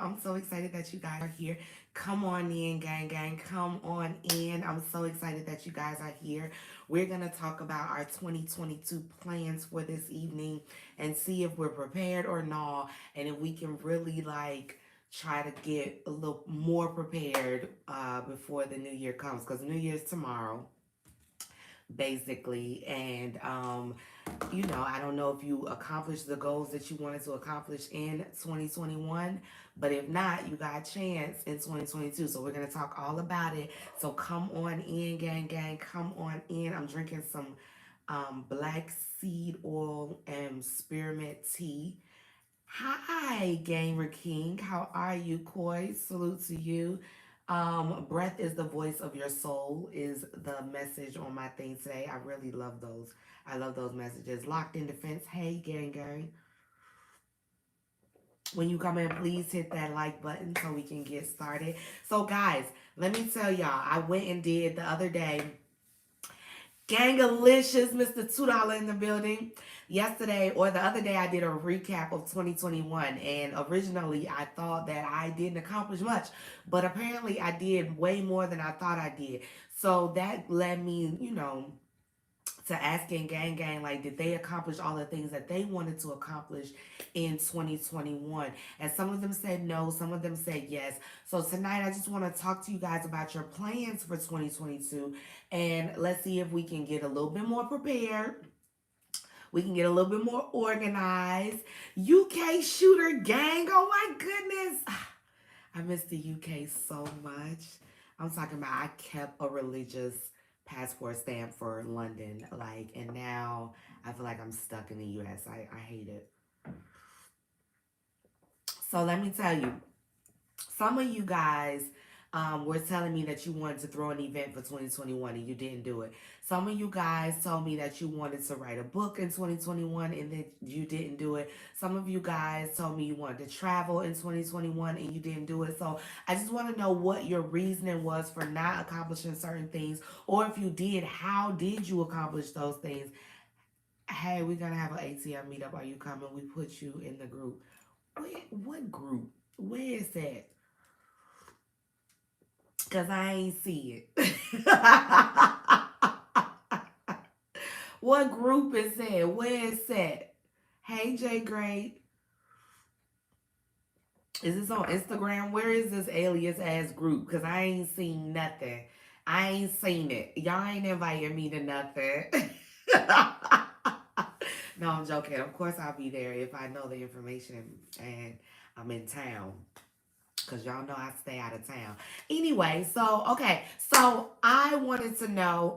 I'm so excited that you guys are here. Come on in, gang, gang. Come on in. I'm so excited that you guys are here. We're going to talk about our 2022 plans for this evening and see if we're prepared or not. And if we can really try to get a little more prepared before the new year comes, because New Year's tomorrow basically. And I don't know if you accomplished the goals that you wanted to accomplish in 2021, but if not, you got a chance in 2022. So we're going to talk all about it. So come on in, gang, gang. Come on in. I'm drinking some black seed oil and spearmint tea. Hi, Gamer King. How are you, Koi? Salute to you. Breath is the voice of your soul is the message on my thing today. I really love those. I love those messages. Locked in defense. Hey, gang, gang. When you come in, please hit that like button so we can get started. So, guys, let me tell y'all, I went and did the other day. Gangalicious, Mr. $2 in the building. Yesterday or the other day, I did a recap of 2021, and originally I thought that I didn't accomplish much, but apparently I did way more than I thought I did. So that led me, to asking gang gang, like, did they accomplish all the things that they wanted to accomplish in 2021? And some of them said no, some of them said yes. So tonight I just want to talk to you guys about your plans for 2022, and let's see if we can get a little bit more prepared. We can get a little bit more organized. UK shooter gang, oh my goodness, I miss the UK so much. I'm talking about, I kept a religious passport stamp for London, and now I feel like I'm stuck in the US. I hate it. So let me tell you, some of you guys were telling me that you wanted to throw an event for 2021 and you didn't do it. Some of you guys told me that you wanted to write a book in 2021 and that you didn't do it. Some of you guys told me you wanted to travel in 2021 and you didn't do it. So I just want to know what your reasoning was for not accomplishing certain things, or if you did, how did you accomplish those things? Hey, we're going to have an ATM meetup. Are you coming? We put you in the group. What group? Where is that? Because I ain't see it. What group is that? Where is that? Hey, J Great. Is this on Instagram? Where is this alias ass group? Because I ain't seen nothing. I ain't seen it. Y'all ain't inviting me to nothing. No, I'm joking. Of course I'll be there if I know the information and I'm in town. Because y'all know I stay out of town. Anyway, so, okay. So, I wanted to know,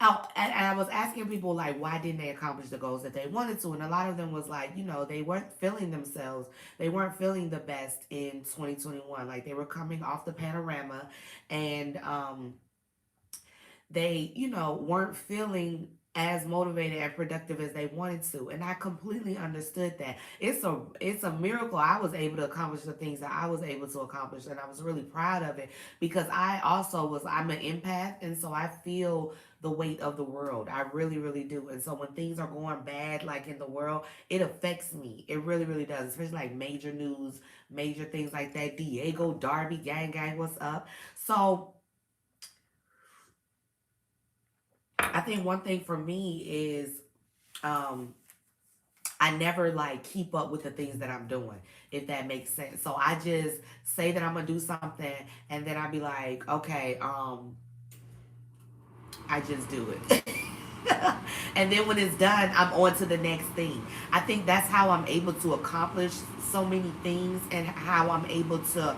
and I was asking people, like, why didn't they accomplish the goals that they wanted to? And a lot of them was like, they weren't feeling themselves. They weren't feeling the best in 2021. Like, they were coming off the panorama, and they, weren't feeling as motivated and productive as they wanted to. And I completely understood that. It's a miracle I was able to accomplish the things that I was able to accomplish, and I was really proud of it, because I'm an empath, and so I feel the weight of the world. I really, really do. And so when things are going bad, like in the world, it affects me. It really, really does. Especially like major news, major things like that. Diego Darby, gang, gang, what's up? So I think one thing for me is I never keep up with the things that I'm doing, if that makes sense. So I just say that I'm gonna do something, and then I be like, okay, I just do it. And then when it's done, I'm on to the next thing. I think that's how I'm able to accomplish so many things, and how I'm able to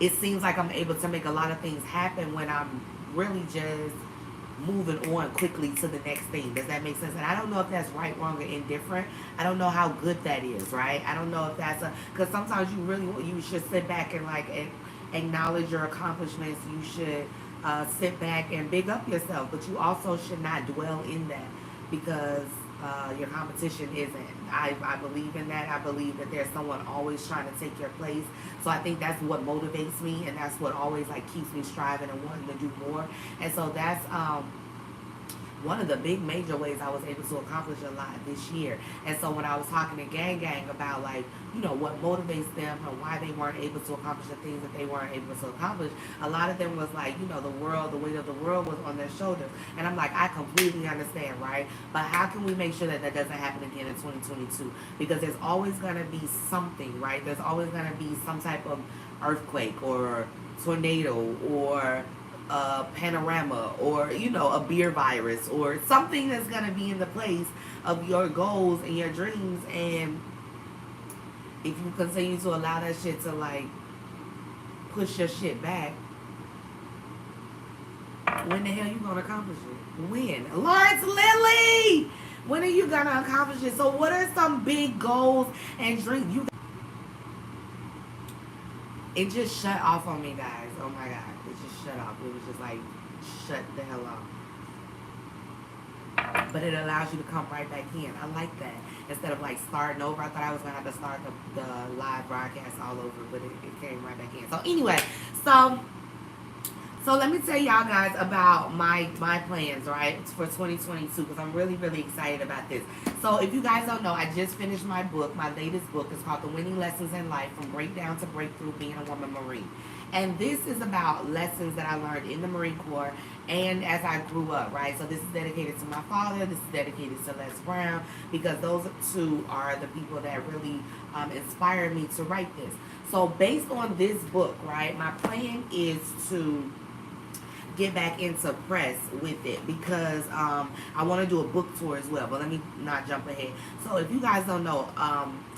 it seems like I'm able to make a lot of things happen when I'm really just moving on quickly to the next thing. Does that make sense? And I don't know if that's right, wrong, or indifferent. I don't know how good that is, right? I don't know if that's because sometimes you should sit back and acknowledge your accomplishments. You should sit back and big up yourself, but you also should not dwell in that, because your competition isn't. I believe in that. I believe that there's someone always trying to take your place. So I think that's what motivates me, and that's what always keeps me striving and wanting to do more. And so one of the big major ways I was able to accomplish a lot this year. And so when I was talking to Gang Gang about like, you know, what motivates them and why they weren't able to accomplish the things that they weren't able to accomplish, a lot of them was like, you know, the world, the weight of the world was on their shoulders. And I'm like, I completely understand, right? But how can we make sure that that doesn't happen again in 2022? Because there's always going to be something, right? There's always going to be some type of earthquake or tornado or a panorama or, you know, a beer virus or something that's going to be in the place of your goals and your dreams. And if you continue to allow that shit to like push your shit back, when the hell you gonna accomplish it? When? Lawrence Lilly! When are you gonna accomplish it? So what are some big goals and dreams? It just shut off on me, guys. Oh my god. It just shut off. It was just like, shut the hell off. But it allows you to come right back in. I like that. Instead of like starting over, I thought I was going to have to start the live broadcast all over, but it came right back in. So anyway, so let me tell y'all guys about my plans, right, for 2022, because I'm really, really excited about this. So if you guys don't know, I just finished my book. My latest book is called The Winning Lessons in Life, From Breakdown to Breakthrough, Being a Woman Marine. And this is about lessons that I learned in the Marine Corps and as I grew up, right? So this is dedicated to my father. This is dedicated to Les Brown, because those two are the people that really inspired me to write this. So based on this book, right, my plan is to get back into press with it, because I want to do a book tour as well. But let me not jump ahead. So if you guys don't know,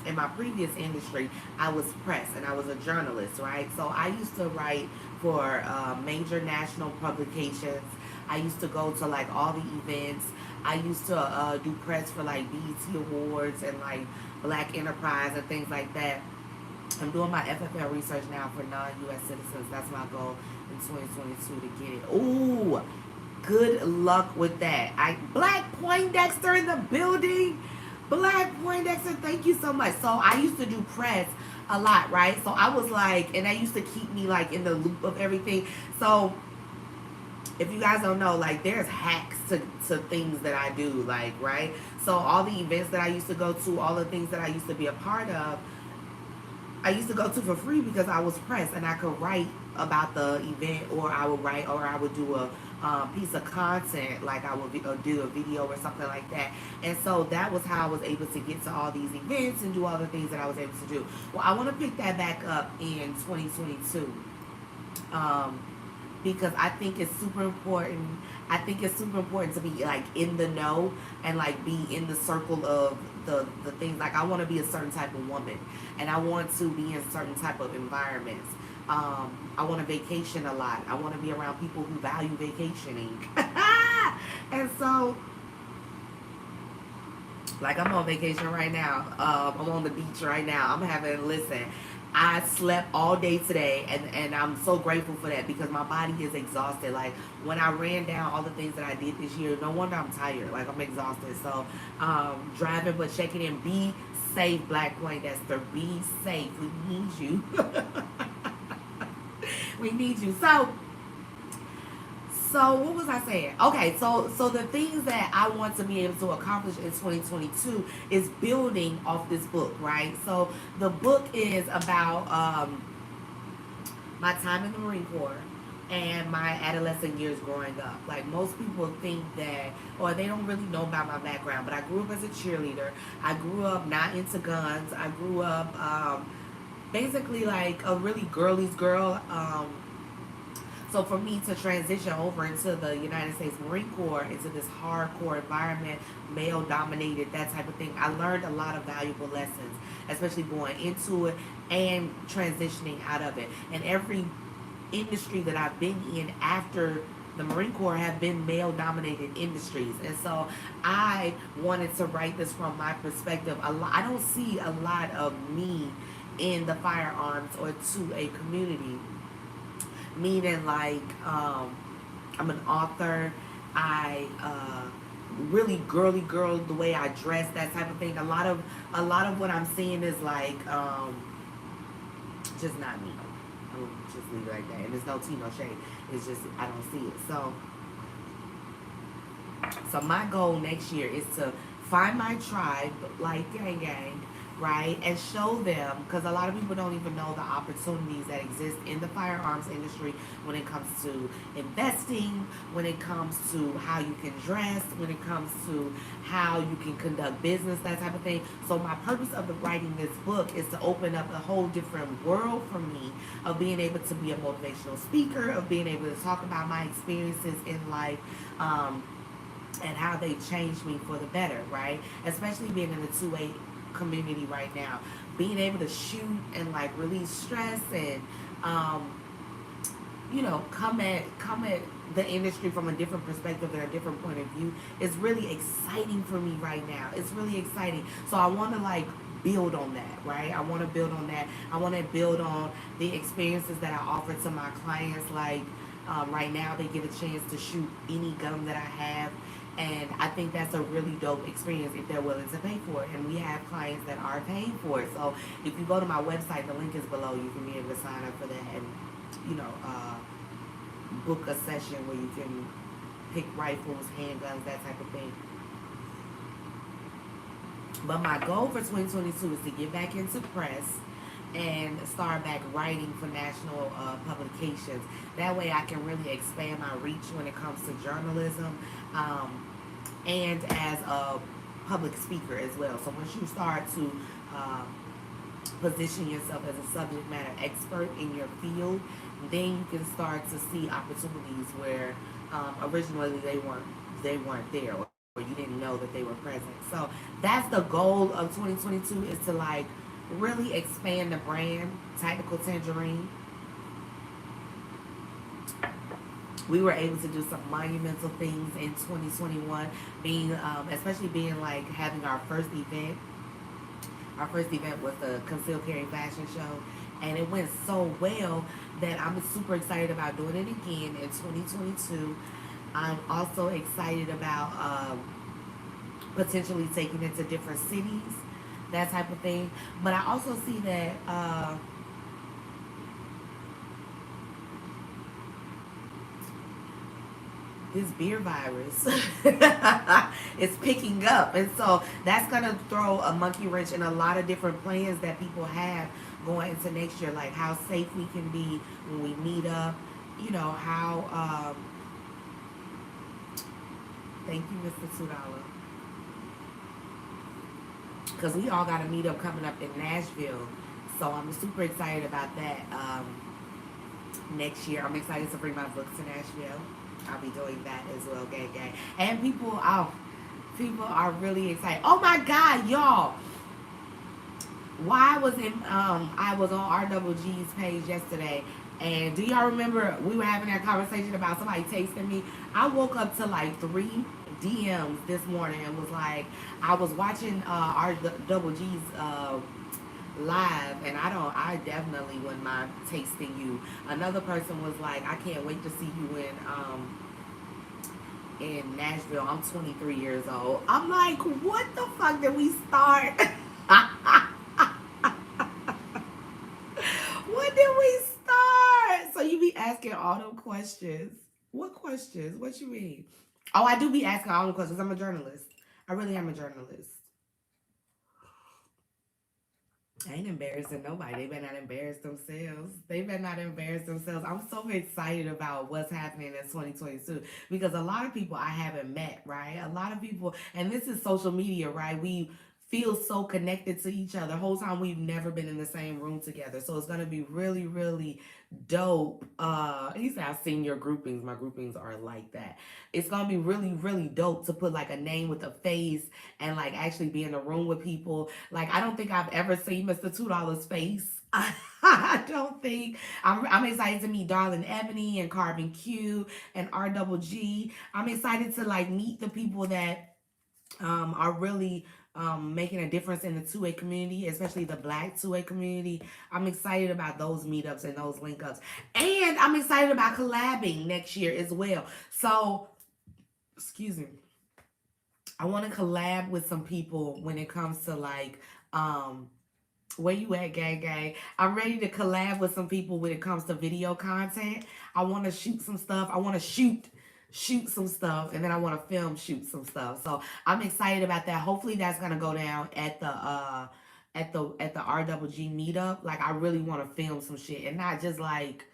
in my previous industry, I was press and I was a journalist, right? So I used to write for major national publications. I used to go to like all the events. I used to do press for like BET Awards and like Black Enterprise and things like that. I'm doing my FFL research now for non-U.S. citizens. That's my goal in 2022 to get it. Ooh, good luck with that. Black Poindexter in the building. Black Poindexter, thank you so much. So I used to do press a lot, right? So I was like, and that used to keep me like in the loop of everything. So if you guys don't know, like there's hacks to things that I do, like, right? So all the events that I used to go to, all the things that I used to be a part of, I used to go to for free because I was press and I could write about the event, or I would write, or I would do a piece of content, like I would do a video or something like that. And so that was how I was able to get to all these events and do all the things that I was able to do. Well, I want to pick that back up in 2022 because I think it's super important. I think it's super important to be like in the know and like be in the circle of the things. Like I want to be a certain type of woman, and I want to be in certain type of environments. I want to vacation a lot. I want to be around people who value vacationing. And so, like I'm on vacation right now. I'm on the beach right now. Listen, I slept all day today, and I'm so grateful for that because my body is exhausted. Like when I ran down all the things that I did this year, no wonder I'm tired. Like I'm exhausted. So driving but checking in. Be safe, Black Poindexter. Be safe. We need you. We need you. So what was I saying? Okay, so the things that I want to be able to accomplish in 2022 is building off this book, right? So the book is about my time in the Marine Corps and my adolescent years growing up. Like most people think that, or they don't really know about my background, but I grew up as a cheerleader. I grew up not into guns. I grew up basically like a really girly's girl. So for me to transition over into the United States Marine Corps, into this hardcore environment, male-dominated, that type of thing, I learned a lot of valuable lessons, especially going into it and transitioning out of it. And every industry that I've been in after the Marine Corps have been male-dominated industries. And so I wanted to write this from my perspective. I don't see a lot of me in the firearms or to a community. Meaning like I'm an author, I really girly girl, the way I dress, that type of thing. A lot of what I'm seeing is like just not me. I'll just leave it like that. And there's no tea, no shade. It's just I don't see it. So So my goal next year is to find my tribe, like gang gang, right, and show them, because a lot of people don't even know the opportunities that exist in the firearms industry when it comes to investing, when it comes to how you can dress, when it comes to how you can conduct business, that type of thing. So my purpose of the writing this book is to open up a whole different world for me of being able to be a motivational speaker, of being able to talk about my experiences in life. And how they changed me for the better, right? Especially being in the 2A community right now, being able to shoot and like release stress and um, come at the industry from a different perspective and a different point of view is really exciting for me right now. It's really exciting. So I want to like build on that, right? I want to build on that. I want to build on the experiences that I offer to my clients. Like right now, they get a chance to shoot any gun that I have. And I think that's a really dope experience if they're willing to pay for it. And we have clients that are paying for it. So if you go to my website, the link is below. You can be able to sign up for that and, you know, book a session where you can pick rifles, handguns, that type of thing. But my goal for 2022 is to get back into press and start back writing for national publications. That way I can really expand my reach when it comes to journalism, and as a public speaker as well. So once you start to uh, position yourself as a subject matter expert in your field, then you can start to see opportunities where originally they weren't there, or you didn't know that they were present. So that's the goal of 2022, is to like really expand the brand. Tactical Tangerine, we were able to do some monumental things in 2021, being especially being like having our first event was the concealed carry fashion show, and it went so well that I'm super excited about doing it again in 2022. I'm also excited about potentially taking it to different cities, that type of thing. But I also see that this beer virus is picking up, and so that's gonna throw a monkey wrench in a lot of different plans that people have going into next year, like how safe we can be when we meet up, how thank you, Mr. $2, because we all got a meet up coming up in Nashville. So I'm super excited about that. Next year, I'm excited to bring my books to Nashville. I'll be doing that as well, gang gang. And people are really excited. Oh my God, y'all! Why was in I was on RWG's page yesterday, and do y'all remember we were having that conversation about somebody texting me? I woke up to like three DMs this morning and was like, I was watching RWG's live, and I definitely wouldn't mind tasting you. Another person was like, I can't wait to see you in Nashville. I'm 23 years old. I'm like, what the fuck did we start? When did we start? So you be asking all them questions. What questions? What you mean? Oh, I do be asking all them questions. I'm a journalist. I really am a journalist. I ain't embarrassing nobody. They better not embarrass themselves. They better not embarrass themselves. I'm so excited about what's happening in 2022 because a lot of people I haven't met, right? A lot of people, and this is social media, right? We feel so connected to each other. The whole time we've never been in the same room together. So it's gonna be really, really dope. He said I've seen your groupings. My groupings are like that. It's gonna be really, really dope to put like a name with a face and like actually be in a room with people. Like I don't think I've ever seen Mr. $2's face. I don't think. I'm excited to meet Darlin Ebony and Carbon Q and RWG. I'm excited to like meet the people that are really making a difference in the 2A community, especially the Black 2A community. I'm excited about those meetups and those link ups. And I'm excited about collabing next year as well. So, excuse me. I want to collab with some people when it comes to like where you at, gang gang? I'm ready to collab with some people when it comes to video content. I want to shoot some stuff. I want to shoot some stuff, and then I want to film shoot some stuff. So I'm excited about that. Hopefully that's gonna go down at the RWG meetup. Like I really want to film some shit and not just like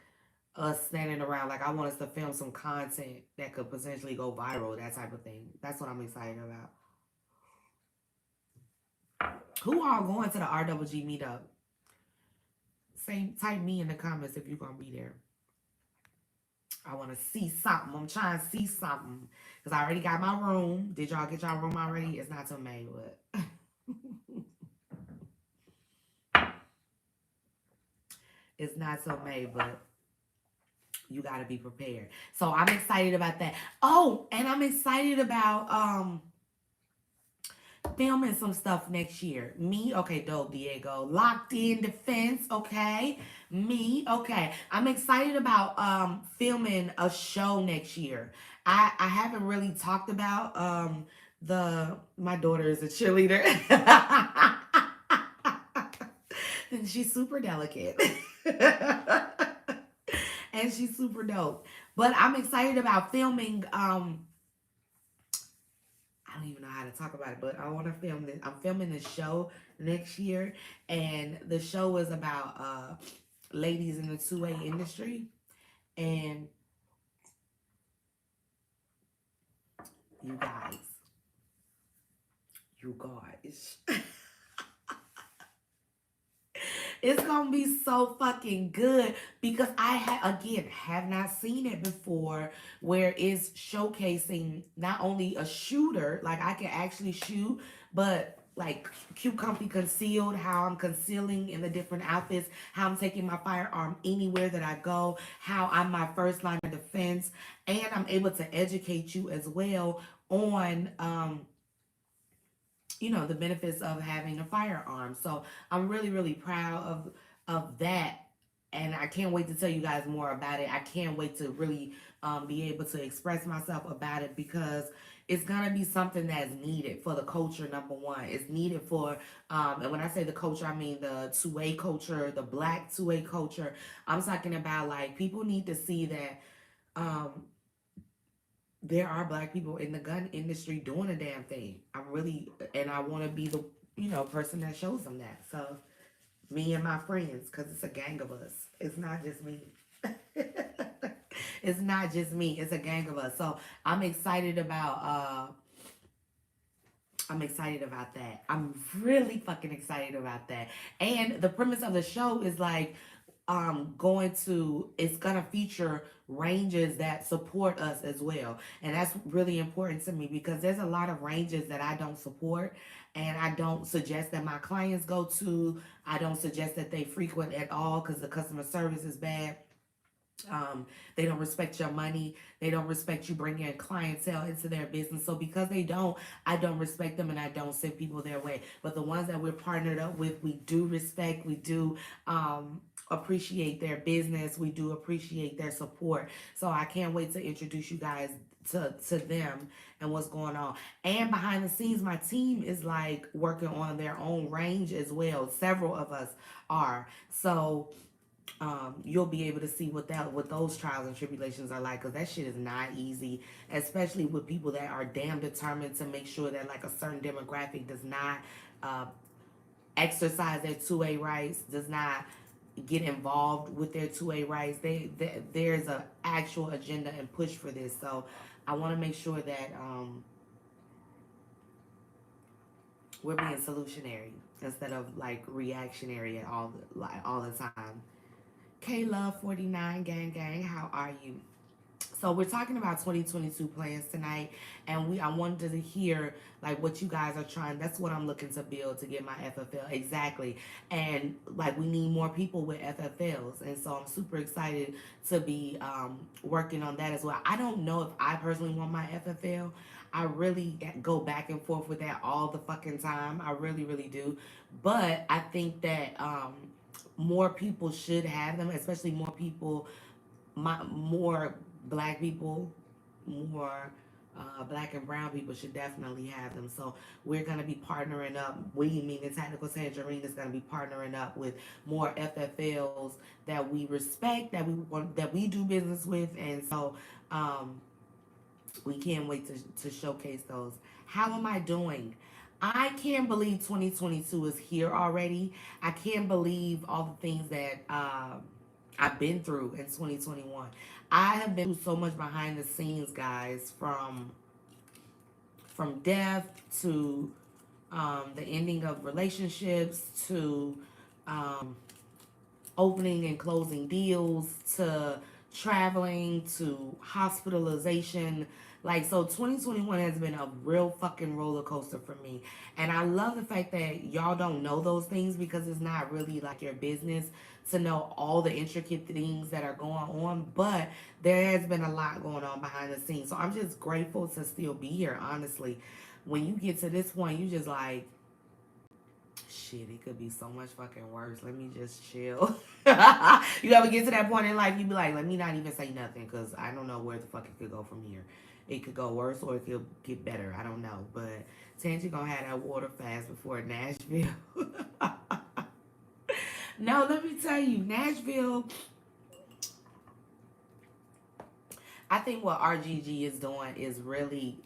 us standing around. Like I want us to film some content that could potentially go viral, that type of thing. That's what I'm excited about. Who all going to the RWG meetup? Say type me in the comments if you're gonna be there. I want to see something. I'm trying to see something because I already got my room. Did y'all get y'all room already? It's not till May, but it's not till May, but you got to be prepared. So I'm excited about that. Oh, and I'm excited about filming some stuff next year. Me, okay, dope, Diego. Locked in defense, okay. Me, okay. I'm excited about filming a show next year. I haven't really talked about the my daughter is a cheerleader. And she's super delicate. And she's super dope. But I'm excited about filming I don't even know how to talk about it, but I want to film this. I'm filming this show next year, and the show is about ladies in the two-way industry. And you guys, it's gonna be so fucking good because again have not seen it before where it's showcasing not only a shooter, like I can actually shoot, but like cute comfy concealed, how I'm concealing in the different outfits, how I'm taking my firearm anywhere that I go, how I'm my first line of defense, and I'm able to educate you as well on the benefits of having a firearm. So I'm really, really proud of that. And I can't wait to tell you guys more about it. I can't wait to really be able to express myself about it because it's gonna be something that's needed for the culture. Number one, it's needed for, and when I say the culture, I mean the two-way culture, the black two-way culture. I'm talking about like people need to see that um, there are black people in the gun industry doing a damn thing. And I want to be the, person that shows them that. So, me and my friends, because it's a gang of us. It's not just me. It's not just me. It's a gang of us. So, I'm excited about that. I'm really fucking excited about that. And the premise of the show is like it's gonna feature ranges that support us as well. And that's really important to me because there's a lot of ranges that I don't support and I don't suggest that my clients go to. I don't suggest that they frequent at all because the customer service is bad. They don't respect your money. They don't respect you bringing a clientele into their business. So because they don't, I don't respect them and I don't send people their way. But the ones that we're partnered up with, we do respect. We do appreciate their business. We do appreciate their support. So I can't wait to introduce you guys to them and what's going on. And behind the scenes, my team is like working on their own range as well. Several of us are. So you'll be able to see what those trials and tribulations are like because that shit is not easy, especially with people that are damn determined to make sure that like a certain demographic does not uh, exercise their 2A rights, does not get involved with their 2A rights. There's a actual agenda and push for this. So I want to make sure that we're being solutionary instead of like reactionary at all the time. K Love 49 gang gang, how are you? So we're talking about 2022 plans tonight, and I wanted to hear like what you guys are trying. That's what I'm looking to build to get my FFL exactly, and like we need more people with FFLs, and so I'm super excited to be working on that as well. I don't know if I personally want my FFL. I really go back and forth with that all the fucking time. I really, really do, but I think that more people should have them, especially more black people, more black and brown people should definitely have them. So we're gonna be partnering up. We, meaning Technical Tangerine, is gonna be partnering up with more FFLs that we respect, that we do business with, and so We can't wait to showcase those. How am I doing? I can't believe 2022 is here already. I can't believe all the things that I've been through in 2021. I have been through so much behind the scenes, guys, from death to the ending of relationships to um, opening and closing deals to traveling to hospitalization. Like, so 2021 has been a real fucking roller coaster for me. And I love the fact that y'all don't know those things because it's not really like your business to know all the intricate things that are going on. But there has been a lot going on behind the scenes. So I'm just grateful to still be here, honestly. When you get to this point, you just like, shit, it could be so much fucking worse. Let me just chill. You ever get to that point in life, you be like, let me not even say nothing because I don't know where the fuck it could go from here. It could go worse or it could get better. I don't know. But Tangy gonna have that water fast before Nashville. No, let me tell you, Nashville, I think what RGG is doing is really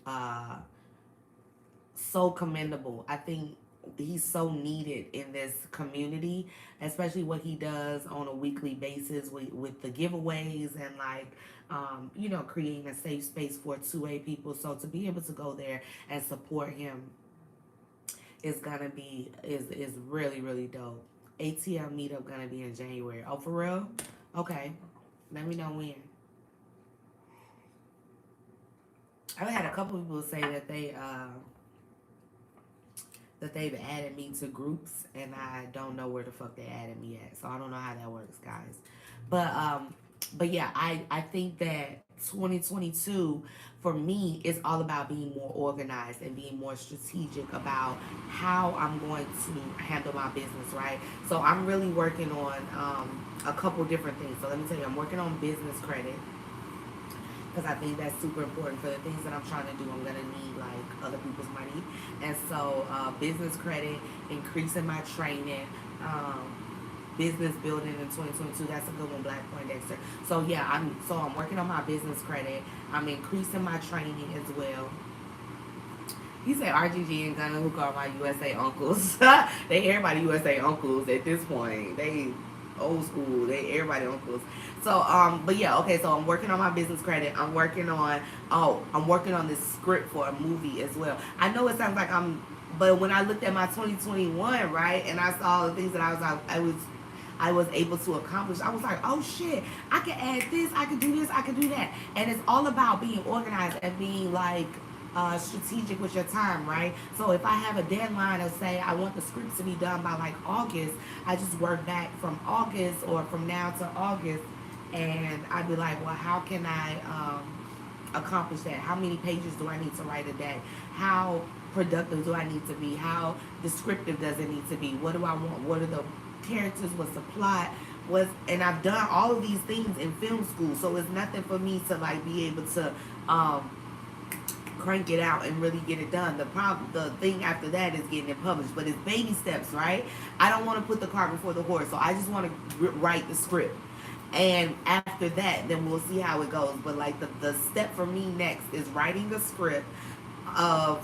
so commendable. I think he's so needed in this community, especially what he does on a weekly basis with the giveaways and like creating a safe space for 2A people. So to be able to go there and support him is gonna be is really, really dope. ATL meetup gonna be in January. Oh, for real? Okay. Let me know when. I've had a couple people say that they've added me to groups and I don't know where the fuck they added me at. So I don't know how that works, guys. But yeah, I think that 2022 for me is all about being more organized and being more strategic about how I'm going to handle my business, right? So I'm really working on a couple different things. So let me tell you, I'm working on business credit because I think that's super important for the things that I'm trying to do. I'm gonna need like other people's money, and so business credit, increasing my training, business building in 2022. That's a good one, Black Poindexter. So yeah, I'm working on my business credit. I'm increasing my training as well. He said RGG and Gunna, who call my USA uncles. They everybody USA uncles at this point. They old school. They everybody uncles. So but yeah, okay. So I'm working on my business credit. I'm working on this script for a movie as well. I know it sounds like but when I looked at my 2021, right, and I saw the things that I was able to accomplish. I was like, oh shit, I can add this, I can do this, I can do that. And it's all about being organized and being like strategic with your time, right? So if I have a deadline of say I want the script to be done by like August, I just work back from August or from now to August, and I'd be like, well, how can I accomplish that? How many pages do I need to write a day? How productive do I need to be? How descriptive does it need to be? What do I want? What are the characters? What's the plot? And I've done all of these things in film school, so it's nothing for me to like be able to crank it out and really get it done. The thing after that is getting it published, but it's baby steps, right? I don't want to put the cart before the horse, so I just want to write the script, and after that, then we'll see how it goes. But like the step for me next is writing a script of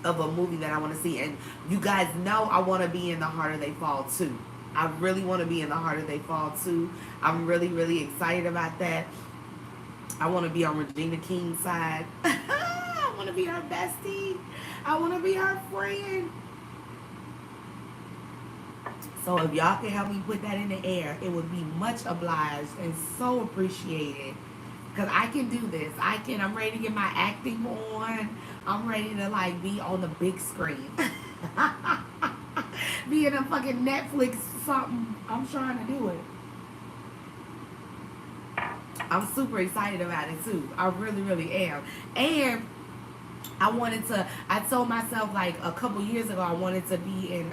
a movie that I want to see. And you guys know I want to be in The Harder They Fall too. I really want to be in The Harder They Fall too. I'm really, really excited about that. I want to be on Regina King's side. I want to be her bestie. I want to be her friend. So if y'all can help me put that in the air, it would be much obliged and so appreciated. Because I can do this. I'm ready to get my acting on. I'm ready to like be on the big screen. Be in a fucking Netflix something. I'm trying to do it. I'm super excited about it too. I really, really am. And I told myself like a couple years ago, I wanted to be in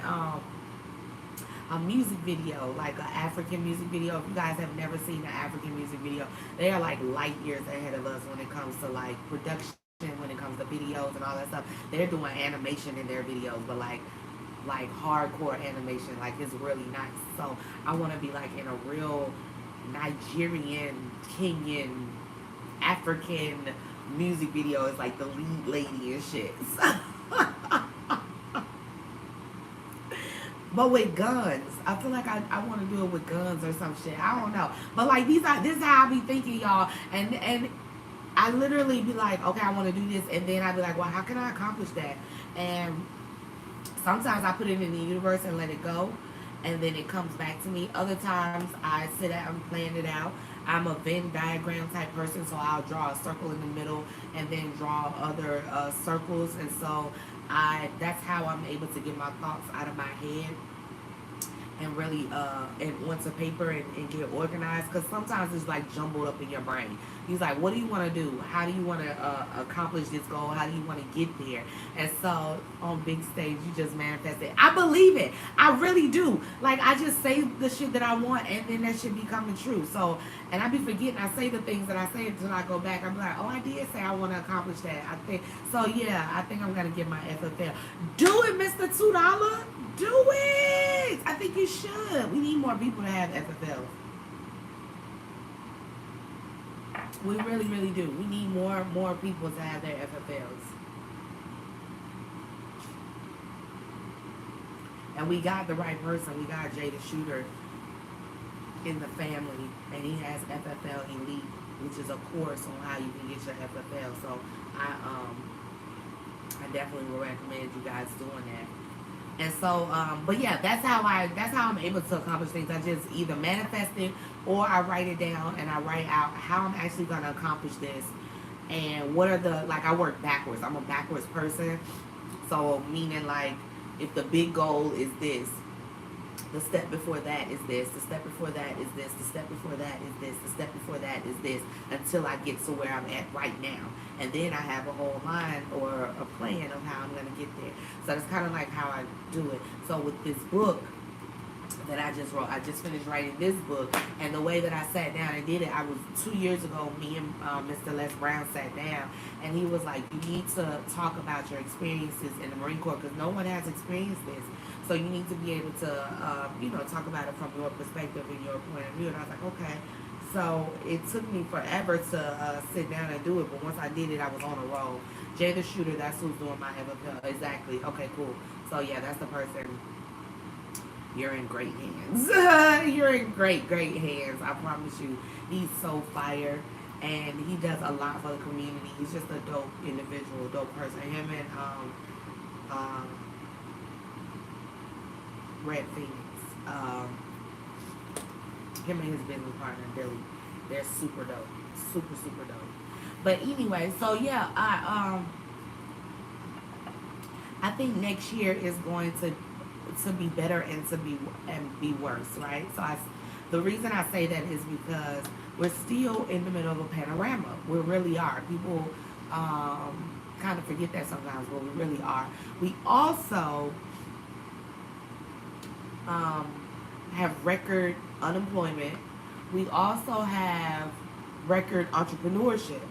a music video, like an African music video. If you guys have never seen an African music video, they are like light years ahead of us when it comes to like production, when it comes to videos and all that stuff. They're doing animation in their videos, but like hardcore animation, like it's really nice. So I want to be like in a real Nigerian, Kenyan African music video is like the lead lady and shit. But with guns, I feel like I want to do it with guns or some shit. I don't know. But like this is how I be thinking, y'all. And I literally be like, okay, I want to do this, and then I be like, well, how can I accomplish that? And sometimes I put it in the universe and let it go, and then it comes back to me. Other times I sit out and plan it out. I'm a Venn diagram type person, so I'll draw a circle in the middle and then draw other circles, and so that's how I'm able to get my thoughts out of my head and really and onto paper and get organized, because sometimes it's like jumbled up in your brain. He's like, what do you want to do? How do you want to accomplish this goal? How do you want to get there? And so on big stage, you just manifest it. I believe it. I really do. Like, I just say the shit that I want, and then that shit be coming true. So, and I be forgetting. I say the things that I say until I go back. I'm like, oh, I did say I want to accomplish that. I think so. Yeah, I think I'm gonna get my FFL. Do it, Mr. $2. Do it. I think you should. We need more people to have FFLs. We really, really do. We need more people to have their FFLs. And we got the right person. We got Jay the Shooter in the family, and he has FFL Elite, which is a course on how you can get your FFL. So I definitely would recommend you guys doing that. And so, but yeah, that's how I'm able to accomplish things. I just either manifest it, or I write it down and I write out how I'm actually going to accomplish this, and what are the, like, I work backwards. I'm a backwards person. So meaning, like, if the big goal is this, the step before that is this, the step before that is this, the step before that is this, the step before that is this, until I get to where I'm at right now. And then I have a whole line or a plan of how I'm going to get there. So that's kind of like how I do it. So with this book that I just wrote, I just finished writing this book, and the way that I sat down and did it, I was 2 years ago, me and Mr. Les Brown sat down, and he was like, you need to talk about your experiences in the Marine Corps, because no one has experienced this. So you need to be able to, talk about it from your perspective and your point of view. And I was like, okay. So it took me forever to sit down and do it, but once I did it, I was on a roll. Jay the Shooter, that's who's doing my FFL. Exactly. Okay, cool. So yeah, that's the person. You're in great hands. You're in great, great hands. I promise you. He's so fire, and he does a lot for the community. He's just a dope individual, dope person. Him and Red Phoenix. Him and his business partner, Billy. They're super dope. Super, super dope. But anyway, so yeah, I think next year is going to be better and be worse, right? So the reason I say that is because we're still in the middle of a panorama. We really are. People kind of forget that sometimes, but we really are. We also have record unemployment. We also have record entrepreneurship.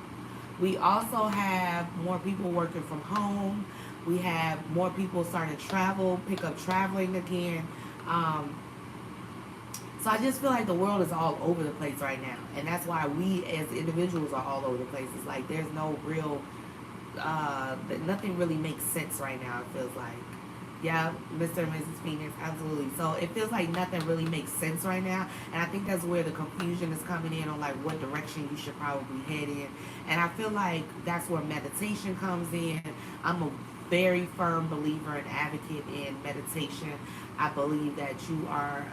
We also have more people working from home. We have more people starting to travel, pick up traveling again. So I just feel like the world is all over the place right now. And that's why we as individuals are all over the place. It's like there's no real, nothing really makes sense right now, it feels like. Yeah, Mr. and Mrs. Phoenix, absolutely. So it feels like nothing really makes sense right now. And I think that's where the confusion is coming in on like what direction you should probably head in. And I feel like that's where meditation comes in. I'm a very firm believer and advocate in meditation. I believe that you are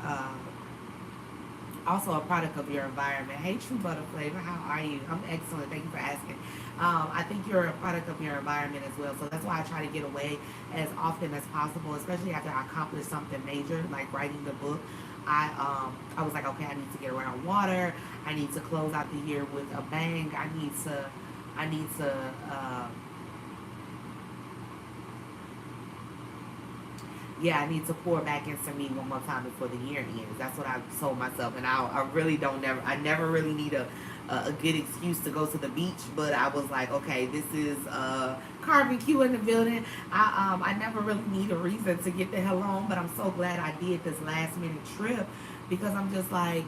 also a product of your environment. Hey, True Butterfly, how are you? I'm excellent. Thank you for asking. I think you're a product of your environment as well. So that's why I try to get away as often as possible, especially after I accomplish something major, like writing the book. I was like, okay, I need to get around water. I need to close out the year with a bang. I need to I need to pour back into me one more time before the year ends. That's what I told myself, and I really I never really need a good excuse to go to the beach, but I was like, okay, this is Carvin Q in the building. I never really need a reason to get the hell on, but I'm so glad I did this last minute trip, because I'm just like,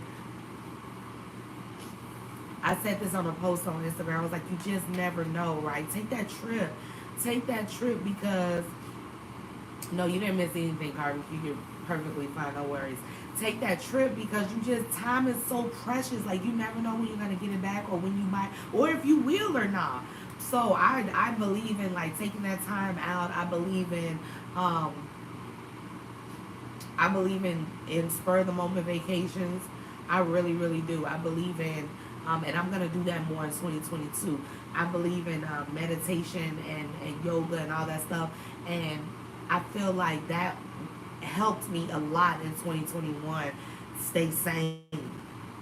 I said this on a post on Instagram. I was like, you just never know, right? Take that trip. Take that trip because no, you didn't miss anything, Carly. You're perfectly fine. No worries. Take that trip because you just time is so precious. Like you never know when you're gonna get it back or when you might or if you will or not. So I believe in like taking that time out. Um I believe in spur of the moment vacations. I really really do. I believe in and I'm gonna do that more in 2022. I believe in meditation and yoga and all that stuff. And I feel like that helped me a lot in 2021 stay sane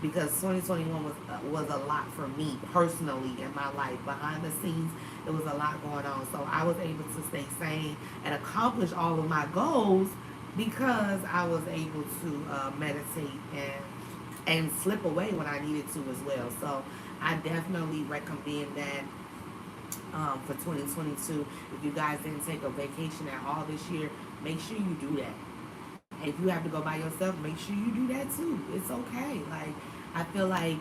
because 2021 was a lot for me personally in my life. Behind the scenes, it was a lot going on. So I was able to stay sane and accomplish all of my goals because I was able to meditate and slip away when I needed to as well. So I definitely recommend that for 2022. If you guys didn't take a vacation at all this year, make sure you do that. And if you have to go by yourself, make sure you do that too. It's okay. Like I feel like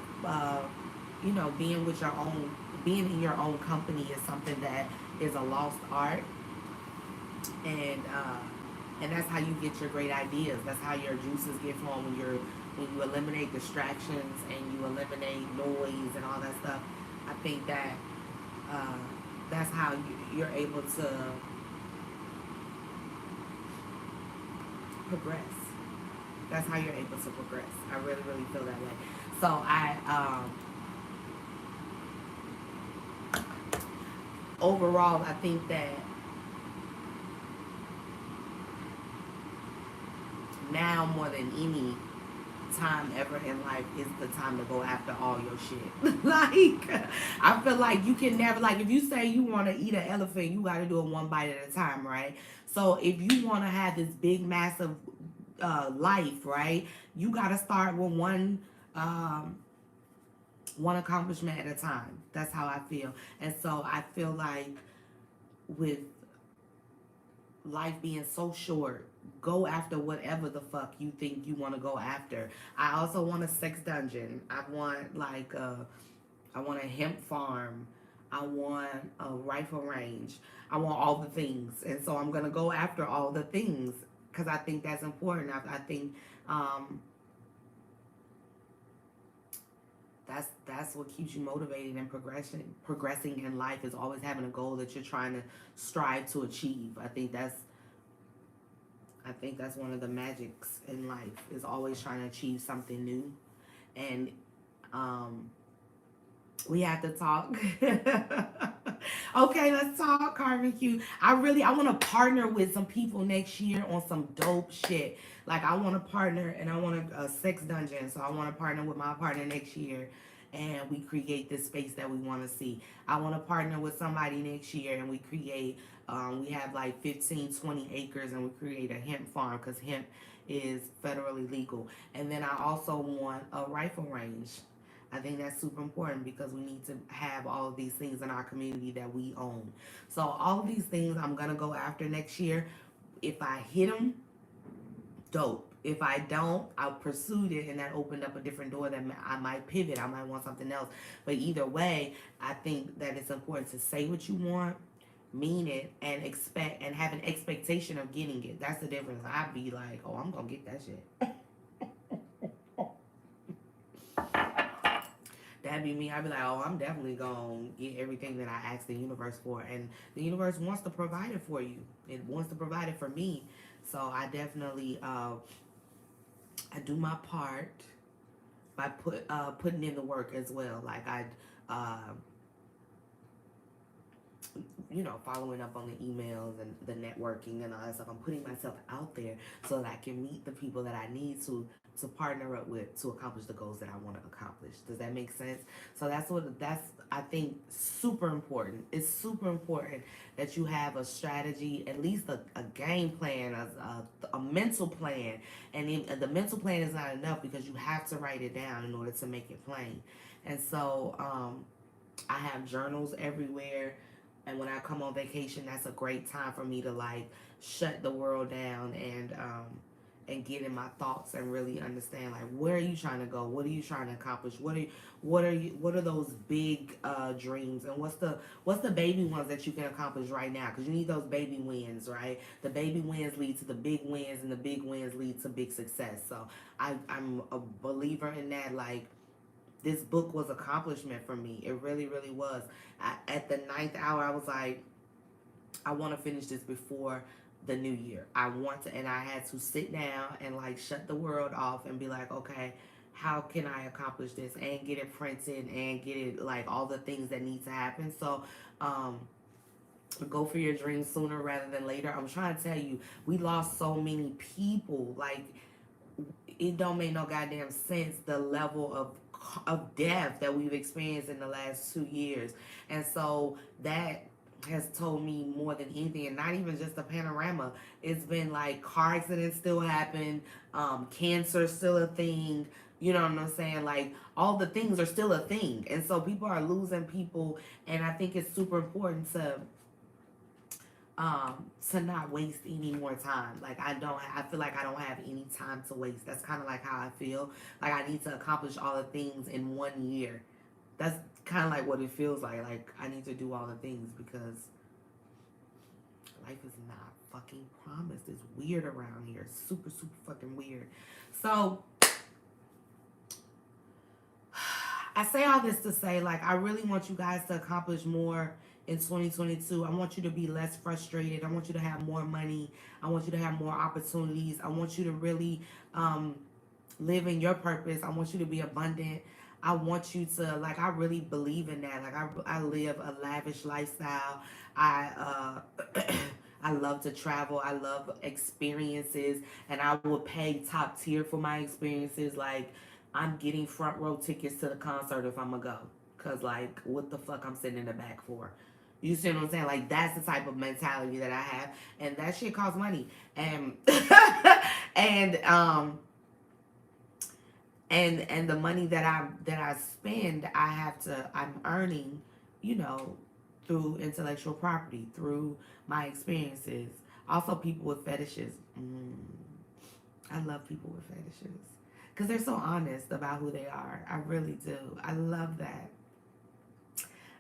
being with your own, being in your own company is something that is a lost art, and that's how you get your great ideas. That's how your juices get flowing when you eliminate distractions and you eliminate noise and all that stuff. I think that uh, that's how you're able to progress. That's how you're able to progress. I really, really feel that way. So overall, I think that now more than any time ever in life is the time to go after all your shit. Like, I feel like you can never, like, if you say you want to eat an elephant, you got to do it one bite at a time, right? So if you want to have this big, massive life, right, you got to start with um, one accomplishment at a time. That's how I feel. And so I feel like with life being so short, go after whatever the fuck you think you want to go after. I also want a sex dungeon. I want a hemp farm. I want a rifle range. I want all the things. And so I'm going to go after all the things because I think that's important. I think um, that's what keeps you motivated and progressing in life is always having a goal that you're trying to strive to achieve. I think that's one of the magics in life is always trying to achieve something new. And um, we have to talk. Okay, let's talk, Carmen Q. I want to partner with some people next year on some dope shit. Like I want to partner and I want a sex dungeon. So I want to partner with my partner next year and we create this space that we want to see. I want to partner with somebody next year and we create we have like 15, 20 acres and we create a hemp farm because hemp is federally legal. And then I also want a rifle range. I think that's super important because we need to have all of these things in our community that we own. So all of these things I'm gonna go after next year. If I hit them, dope. If I don't, I'll pursue it, and that opened up a different door that I might pivot. I might want something else. But either way, I think that it's important to say what you want, mean it, and expect and have an expectation of getting it. That's the difference. I'd be like, oh, I'm gonna get that shit. That'd be me. I'd be like, oh, I'm definitely gonna get everything that I asked the universe for, and the universe wants to provide it for you. It wants to provide it for me. So I definitely, I do my part by putting in the work as well. Like uh, following up on the emails and the networking and all that stuff. I'm putting myself out there so that I can meet the people that I need to partner up with to accomplish the goals that I want to accomplish. Does that make sense? So that's I think super important. It's super important that you have a strategy, at least a game plan, a mental plan. And the mental plan is not enough because you have to write it down in order to make it plain. And so I have journals everywhere. And when I come on vacation, that's a great time for me to like shut the world down and get in my thoughts and really understand, like, where are you trying to go? What are you trying to accomplish? What are those big dreams, and what's the baby ones that you can accomplish right now? Because you need those baby wins, right? The baby wins lead to the big wins, and the big wins lead to big success. So I'm a believer in that. Like, this book was accomplishment for me. It really, really was. At the ninth hour, I was like, I want to finish this before the new year. I want to, and I had to sit down and like shut the world off and be like, okay, how can I accomplish this and get it printed and get it, like, all the things that need to happen. So, um, go for your dreams sooner rather than later. I'm trying to tell you, we lost so many people. Like, it don't make no goddamn sense, the level of death that we've experienced in the last 2 years. And so that has told me more than anything, and not even just the panorama. It's been like car accidents still happen, cancer still a thing. You know what I'm saying? Like, all the things are still a thing, and so people are losing people. And I think it's super important to not waste any more time. Like, I feel like I don't have any time to waste. That's kind of like how I feel. Like, I need to accomplish all the things in 1 year. That's kind of like what it feels like. Like, I need to do all the things because life is not fucking promised. It's weird around here. It's super, super fucking weird. So, I say all this to say, like, I really want you guys to accomplish more in 2022. I want you to be less frustrated. I want you to have more money. I want you to have more opportunities. I want you to really live in your purpose. I want you to be abundant. I want you to, like, I really believe in that. Like, I live a lavish lifestyle. I love to travel. I love experiences, and I will pay top tier for my experiences. Like, I'm getting front row tickets to the concert if I'm gonna go. Cause, like, what the fuck I'm sitting in the back for? You see what I'm saying? Like, that's the type of mentality that I have, and that shit costs money. And and and the money that I spend, I'm earning, you know, through intellectual property, through my experiences. Also, people with fetishes. I love people with fetishes because they're so honest about who they are. I really do. I love that.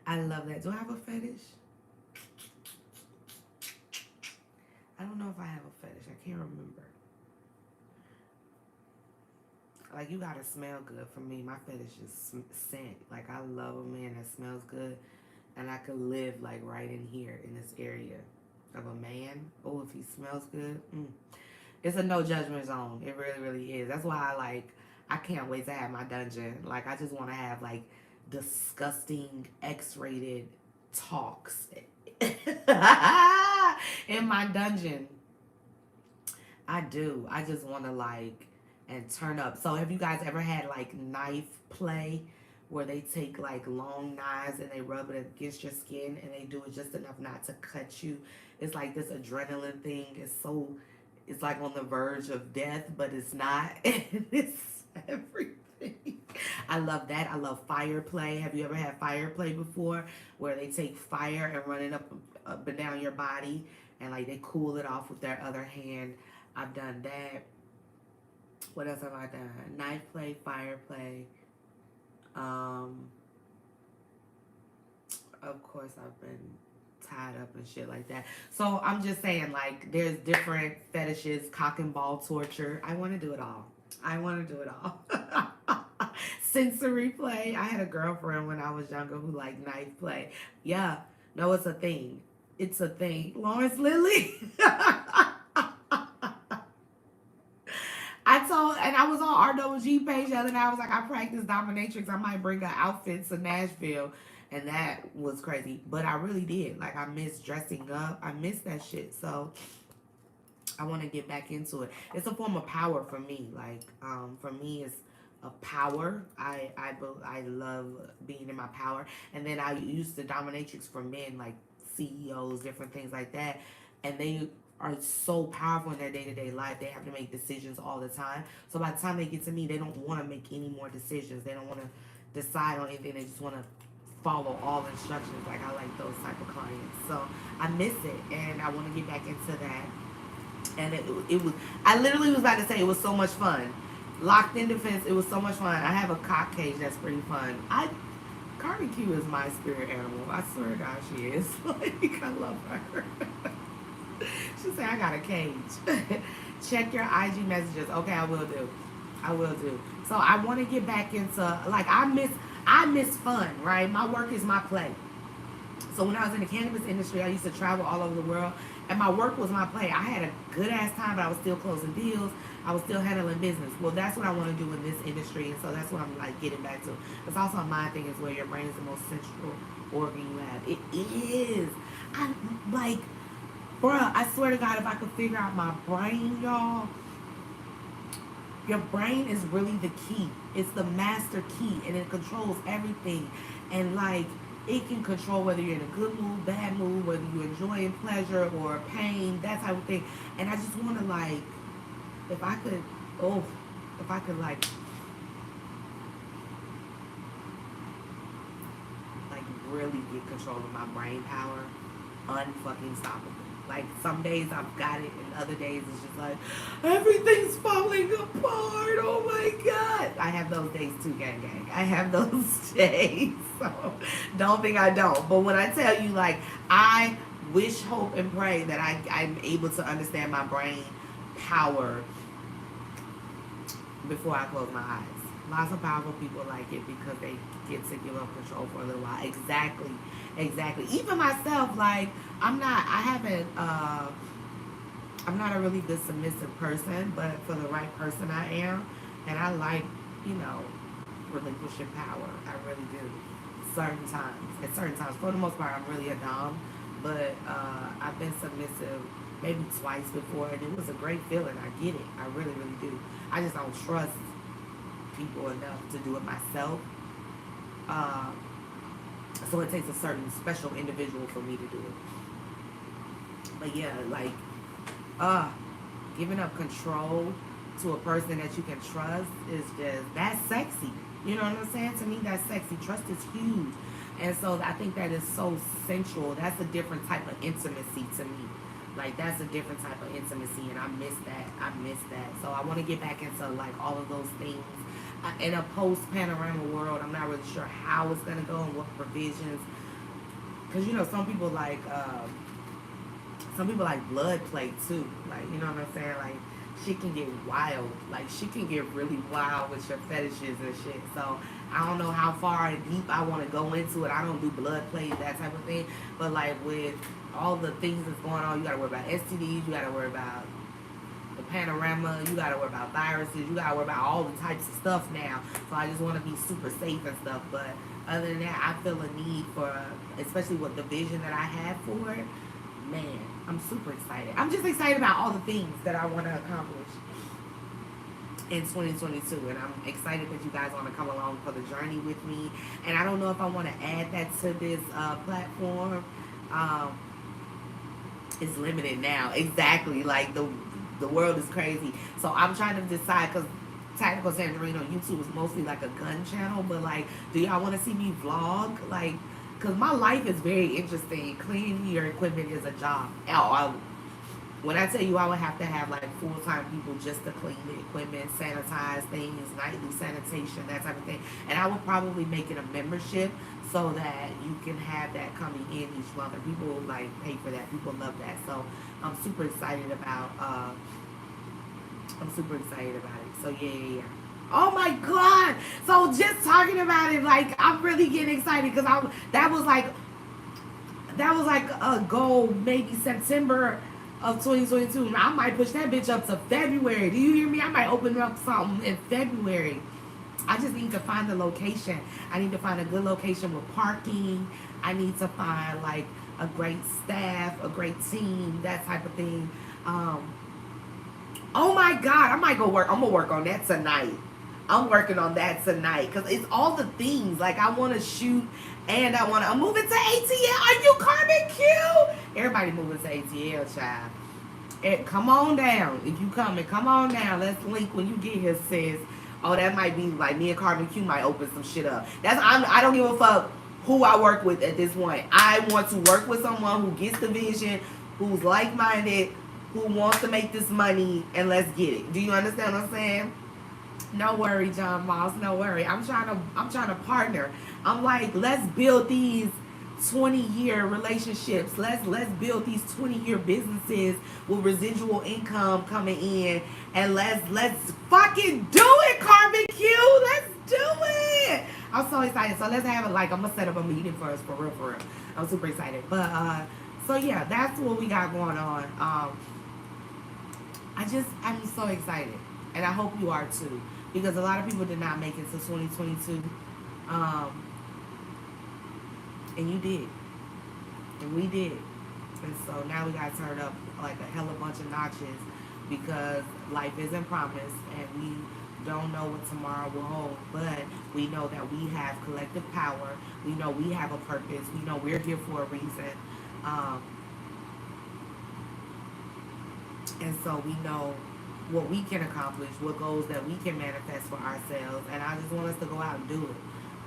I love that. Do I have a fetish? I don't know if I have a fetish. I can't remember. Like, you gotta smell good for me. My fetish is scent. Like, I love a man that smells good, and I could live, like, right in here in this area of a man. Oh, if he smells good, it's a no judgment zone. It really, really is. That's why I can't wait to have my dungeon. Like, I just want to have, like, disgusting X-rated talks in my dungeon. I do. I just want to, like, and turn up. So have you guys ever had, like, knife play where they take, like, long knives and they rub it against your skin and they do it just enough not to cut you? It's like this adrenaline thing. It's like on the verge of death, but it's not. It's everything. I love that. I love fire play. Have you ever had fire play before, where they take fire and run it up and down your body, and, like, they cool it off with their other hand? I've done that. What else have I done? Knife play, fire play. Of course, I've been tied up and shit like that. So I'm just saying, like, there's different fetishes. Cock and ball torture. I want to do it all. I want to do it all. Sensory play. I had a girlfriend when I was younger who liked knife play. Yeah. No, it's a thing. It's a thing. Lawrence Lilly. And I was on RWG page the other day. I was like, I practice dominatrix. I might bring an outfit to Nashville. And that was crazy. But I really did. Like, I miss dressing up. I miss that shit. So I want to get back into it. It's a form of power for me. Like, for me, it's a power. I love being in my power. And then I used the dominatrix for men, like CEOs, different things like that. And they are so powerful in their day-to-day life. They have to make decisions all the time. So by the time they get to me, they don't want to make any more decisions. They don't want to decide on anything. They just want to follow all instructions. Like, I like those type of clients. So I miss it, and I want to get back into that. And it was, I literally was about to say it was so much fun. Locked in defense, it was so much fun. I have a cock cage that's pretty fun. Cardi Q is my spirit animal. I swear to God she is. Like, I love her. She said, I got a cage. Check your IG messages. Okay, I will do. I will do. So I want to get back into, like, I miss fun, right? My work is my play. So when I was in the cannabis industry, I used to travel all over the world, and my work was my play. I had a good ass time, but I was still closing deals. I was still handling business. Well, that's what I want to do in this industry, and so that's what I'm like getting back to. It's also my thing is where your brain is the most central organ you have. It is. I like, bruh. I swear to God, if I could figure out my brain, y'all. Your brain is really the key. It's the master key, and it controls everything. And like, it can control whether you're in a good mood, bad mood, whether you're enjoying pleasure or pain, that type of thing. And I just want to like, if I could like really get control of my brain power, unfucking stoppable. Like, some days I've got it, and other days it's just like, everything's falling apart. Oh my God. I have those days too, gang. I have those days. So don't think I don't. But when I tell you, like, I wish, hope, and pray that I'm able to understand my brain power before I close my eyes. Lots of powerful people like it because they get to give up control for a little while. Exactly. Even myself, like, I'm not a really good submissive person, but for the right person I am. And I like, relinquishing power. I really do. At certain times. For the most part, I'm really a dom. But I've been submissive maybe twice before, and it was a great feeling. I get it. I really, really do. I just don't trust people enough to do it myself. So it takes a certain special individual for me to do it. But yeah, like, giving up control to a person that you can trust is just, that's sexy. You know what I'm saying? To me, that's sexy. Trust is huge. And so I think that is so sensual. That's a different type of intimacy to me. Like, that's a different type of intimacy, and I miss that. So I want to get back into, like, all of those things. In a post-panorama world, I'm not really sure how it's going to go and what provisions. Because, some people like blood play, too. Like, you know what I'm saying? Like, shit can get wild. Like, shit can get really wild with your fetishes and shit. So I don't know how far and deep I want to go into it. I don't do blood play, that type of thing. But, like, with all the things that's going on, you got to worry about STDs, you got to worry about the panorama, you got to worry about viruses, you got to worry about all the types of stuff now. So I just want to be super safe and stuff. But other than that, I feel a need for, especially with the vision that I have for it, man, I'm super excited. I'm just excited about all the things that I want to accomplish in 2022, and I'm excited that you guys want to come along for the journey with me. And I don't know if I want to add that to this platform. It's limited now. Exactly. Like, the world is crazy. So I'm trying to decide, because Tactical Tangerine on YouTube is mostly like a gun channel, but like, do y'all want to see me vlog? Like, because my life is very interesting. Cleaning your equipment is a job. When I tell you, I would have to have like full-time people just to clean the equipment, sanitize things, nightly sanitation, that type of thing. And I would probably make it a membership so that you can have that coming in each month. And people like pay for that. People love that. So I'm super excited about it. So yeah. Oh my God. So just talking about it, like, I'm really getting excited because that was like a goal, maybe September of 2022. I might push that bitch up to February. Do you hear me? I might open up something in February. I just need to find the location. I need to find a good location with parking. I need to find like a great staff, a great team, that type of thing. Oh my God, I might go work. I'm gonna work on that tonight. I'm working on that tonight because it's all the things. Like, I want to shoot, and I'm moving to ATL. Are you Carmen Q? Everybody moving to ATL, child. Come on down. If you coming, come on down. Let's link when you get here, sis. Oh, that might be like me and Carmen Q might open some shit up. I don't give a fuck who I work with at this point. I want to work with someone who gets the vision, who's like-minded, who wants to make this money and let's get it. Do you understand what I'm saying? No worry, John Moss. No worry. I'm trying to partner. I'm like, let's build these 20-year relationships. Let's build these 20-year businesses with residual income coming in, and let's fucking do it, Carbon Q. Let's do it. I'm so excited. So let's have it. Like, I'm gonna set up a meeting for us, for real, for real. I'm super excited. But so yeah, that's what we got going on. I'm so excited, and I hope you are too, because a lot of people did not make it to 2022, and you did, and we did, and so now we got to turn up like a hell of a bunch of notches, because life isn't promised, and we don't know what tomorrow will hold, but we know that we have collective power. We know we have a purpose. We know we're here for a reason. And so we know what we can accomplish, what goals that we can manifest for ourselves. And I just want us to go out and do it.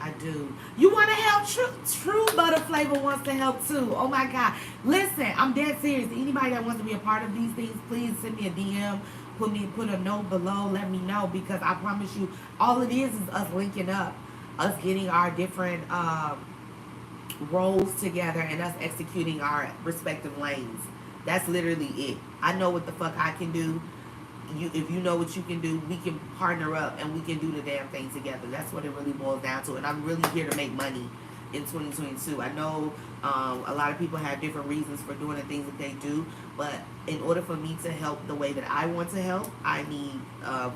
I do. You want to help? True Butter Flavor wants to help too. Oh my God. Listen, I'm dead serious. Anybody that wants to be a part of these things, please send me a DM. Put a note below. Let me know, because I promise you, all it is us linking up, us getting our different roles together, and us executing our respective lanes. That's literally it. I know what the fuck I can do. If you know what you can do, we can partner up and we can do the damn thing together. That's what it really boils down to. And I'm really here to make money in 2022. I know a lot of people have different reasons for doing the things that they do, but in order for me to help the way that I want to help, I need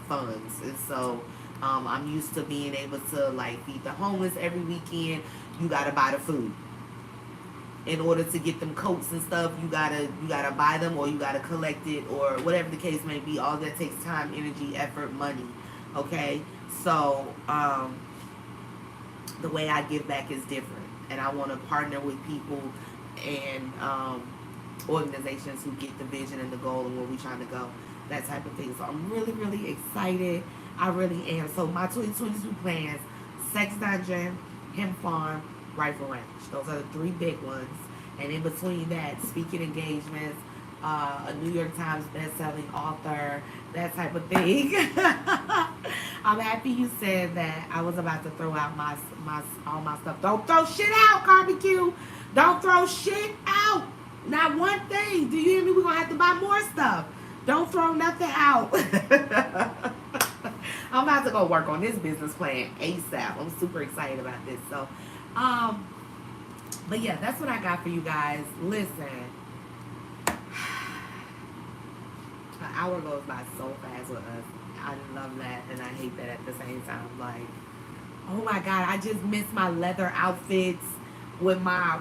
funds. And so I'm used to being able to like feed the homeless every weekend. You gotta buy the food. In order to get them coats and stuff, you gotta buy them, or you gotta collect it, or whatever the case may be. All that takes time, energy, effort, money. Okay, so the way I give back is different, and I want to partner with people and organizations who get the vision and the goal and where we're trying to go, that type of thing. So I'm really, really excited. I really am. So my 2022 plans: Sex Dungeon, Hemp Farm, Rifle Ranch. Those are the three big ones. And in between that, speaking engagements, a New York Times best-selling author, that type of thing. I'm happy you said that. I was about to throw out all my stuff. Don't throw shit out, Barbecue. Don't throw shit out. Not one thing. Do you hear me? We're going to have to buy more stuff. Don't throw nothing out. I'm about to go work on this business plan ASAP. I'm super excited about this. So, but yeah, that's what I got for you guys. Listen, an hour goes by so fast with us. I love that, and I hate that at the same time. Like, oh my God, I just miss my leather outfits with my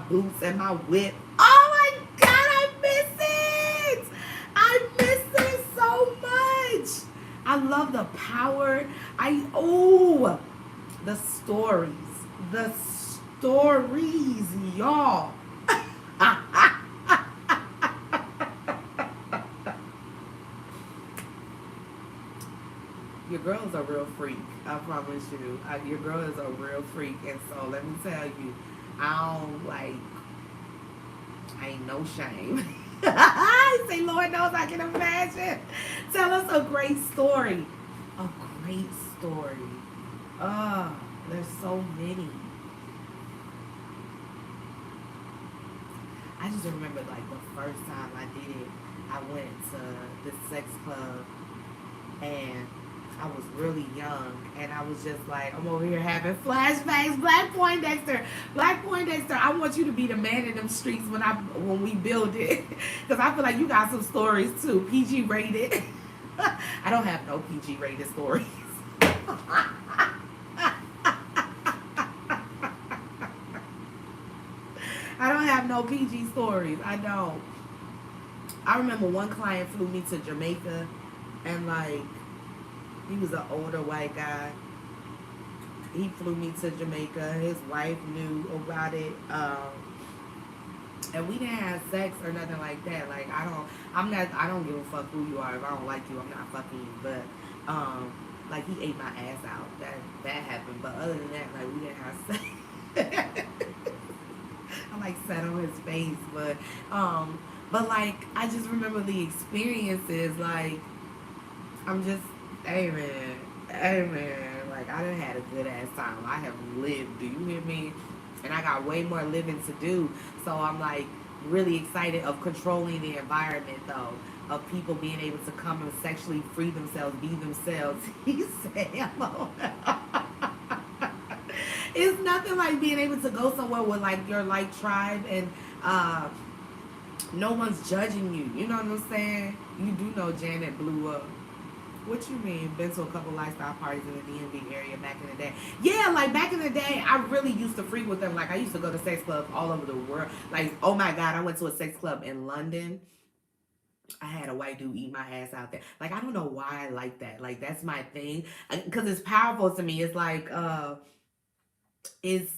boots and my whip. Oh my God, I miss it. I miss it so much. I love the power. The stories, y'all. Your girl is a real freak. I promise you. Your girl is a real freak. And so let me tell you, I ain't no shame. I say, Lord knows I can imagine. Tell us a great story. A great story. There's so many. I just remember like the first time I did it, I went to the sex club and I was really young, and I was just like, I'm over here having flashbacks. Black Poindexter, I want you to be the man in them streets when we build it, because I feel like you got some stories too. PG rated. I don't have no PG rated stories. I don't have no PG stories. I don't. I remember one client flew me to Jamaica, and like, he was an older white guy. He flew me to Jamaica. His wife knew about it. And we didn't have sex or nothing like that. Like, I don't give a fuck who you are. If I don't like you, I'm not fucking you. But like, he ate my ass out. That happened. But other than that, like, we didn't have sex. I like sat on his face. But But like, I just remember the experiences. Like, I'm just, amen, amen. Like, I done had a good ass time. I have lived. Do you hear me? And I got way more living to do. So I'm like really excited of controlling the environment though. Of people being able to come and sexually free themselves, be themselves. He said, hello. It's nothing like being able to go somewhere with like your like tribe and uh no one's judging you. You know what I'm saying? You do know Janet blew up. What you mean? Been to a couple lifestyle parties in the DMV area back in the day. Yeah, like back in the day, I really used to freak with them. Like I used to go to sex clubs all over the world. Like, oh my God, I went to a sex club in London. I had a white dude eat my ass out there. Like I don't know why I like that. Like that's my thing. Because it's powerful to me. It's like it's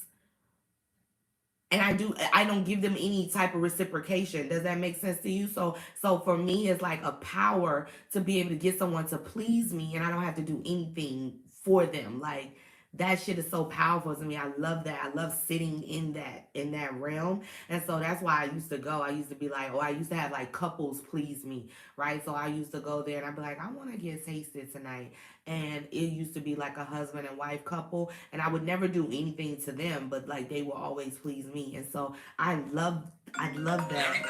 and I don't give them any type of reciprocation. Does that make sense to you? So for me it's like a power to be able to get someone to please me and I don't have to do anything for them. Like that shit is so powerful to me. I love that. I love sitting in that realm. And so that's why I used to go. I used to be like, oh, I used to have like couples please me, right? So I used to go there and I'd be like, I want to get tasted tonight. And it used to be like a husband and wife couple and I would never do anything to them but like they will always please me and so I love that.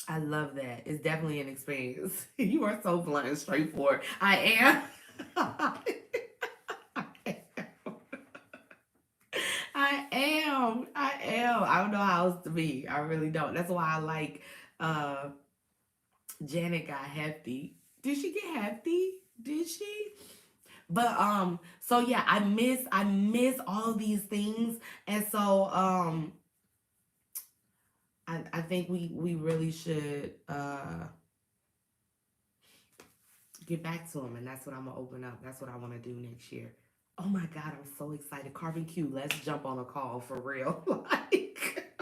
I love that. It's definitely an experience. You are so blunt and straightforward. I am. I am. I am. I don't know how else to be. I really don't. That's why I like uh Janet got hefty. Did she get hefty? Did she? But so yeah, I miss all these things. And so I think we really should get back to them and that's what I'm gonna open up. That's what I wanna do next year. Oh my god, I'm so excited. Carbon Q, let's jump on a call for real. Like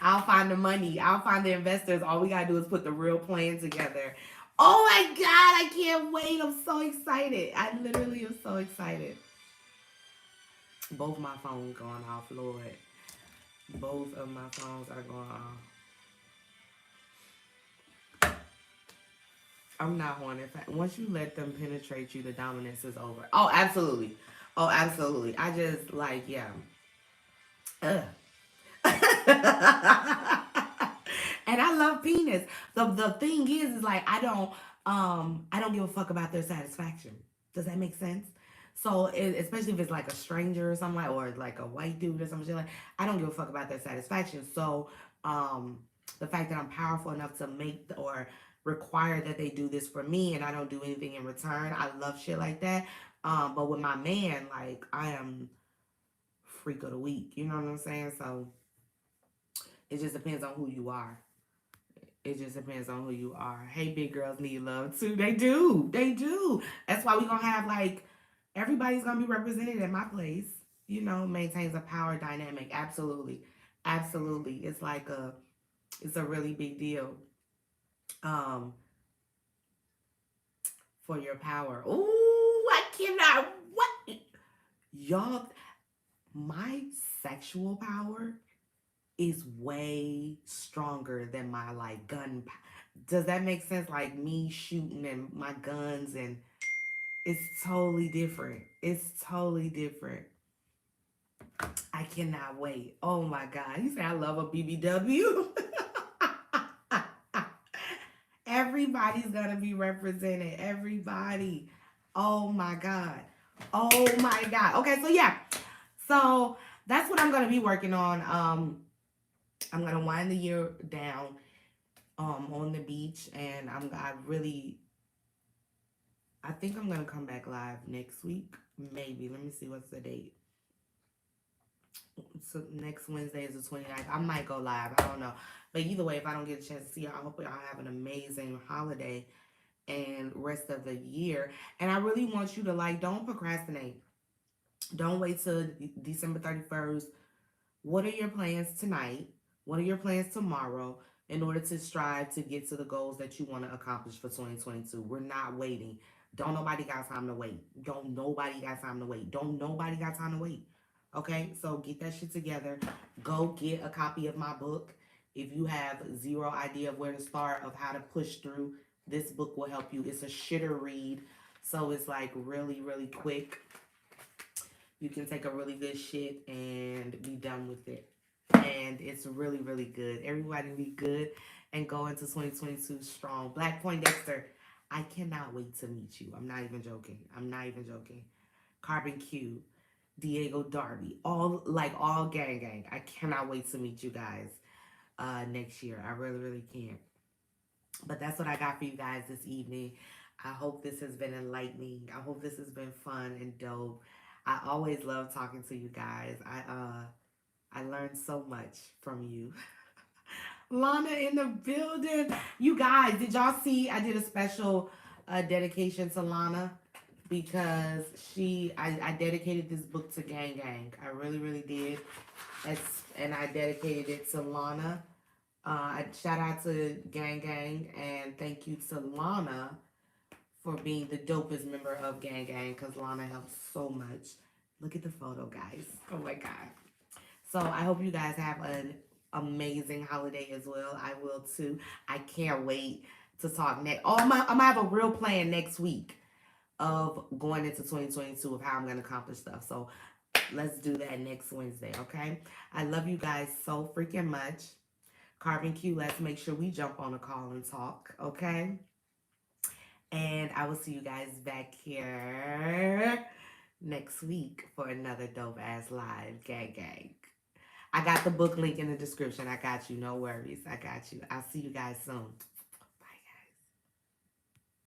I'll find the money. I'll find the investors. All we gotta do is put the real plan together. Oh my god, I can't wait. I'm so excited. I literally am so excited. Both my phones going off, Lord. Both of my phones are going off. I'm not horny. Once you let them penetrate you, the dominance is over. Oh, absolutely. Oh, absolutely. I just like, yeah. Ugh. And I love penis. The thing is like I don't give a fuck about their satisfaction. Does that make sense? So especially if it's like a stranger or something like or like a white dude or something like I don't give a fuck about their satisfaction. So um the fact that I'm powerful enough to make or require that they do this for me and I don't do anything in return. I love shit like that. But with my man, like I am freak of the week. You know what I'm saying? So it just depends on who you are. It just depends on who you are. Hey, big girls need love too. They do. They do. That's why we're gonna have like everybody's gonna be represented at my place. You know, maintains a power dynamic. Absolutely. Absolutely. It's a really big deal. Um for your power. Ooh, I cannot what y'all my sexual power is way stronger than my like does that make sense? Like me shooting and my guns and it's totally different. It's totally different. I cannot wait. Oh my god. You say I love a BBW. Everybody's gonna be represented. Everybody. Oh my god. Oh my god. Okay, so yeah. So that's what I'm gonna be working on. I'm gonna wind the year down on the beach and I think I'm gonna come back live next week. Maybe. Let me see what's the date. So next Wednesday is the 29th. I might go live. I don't know. But either way, if I don't get a chance to see you, I hope y'all have an amazing holiday and rest of the year. And I really want you to like don't procrastinate. Don't wait till December 31st. What are your plans tonight? What are your plans tomorrow in order to strive to get to the goals that you want to accomplish for 2022? We're not waiting. Don't nobody got time to wait. Don't nobody got time to wait. Don't nobody got time to wait. Okay? So get that shit together. Go get a copy of my book. If you have zero idea of where to start, of how to push through, this book will help you. It's a shitter read, so it's like really, really quick. You can take a really good shit and be done with it. And it's really, really good. Everybody be good and go into 2022 strong. Black Poindexter, I cannot wait to meet you. I'm not even joking. I'm not even joking. Carbon Q, Diego Darby, all gang gang. I cannot wait to meet you guys next year. I really, really can't. But that's what I got for you guys this evening. I hope this has been enlightening. I hope this has been fun and dope. I always love talking to you guys. I learned so much from you. Lana in the building. You guys, did y'all see I did a special dedication to Lana because I dedicated this book to Gang Gang. I really, really did. And I dedicated it to Lana. Shout out to Gang Gang and thank you to Lana for being the dopest member of Gang Gang because Lana helps so much. Look at the photo, guys. Oh my God. So I hope you guys have an amazing holiday as well. I will too. I can't wait to talk next. Oh, I'm gonna have a real plan next week of going into 2022 of how I'm gonna accomplish stuff. So let's do that next Wednesday, okay? I love you guys so freaking much. Carbon Q, let's make sure we jump on a call and talk, okay? And I will see you guys back here next week for another dope ass live. Gang gang. I got the book link in the description. I got you. No worries. I got you. I'll see you guys soon.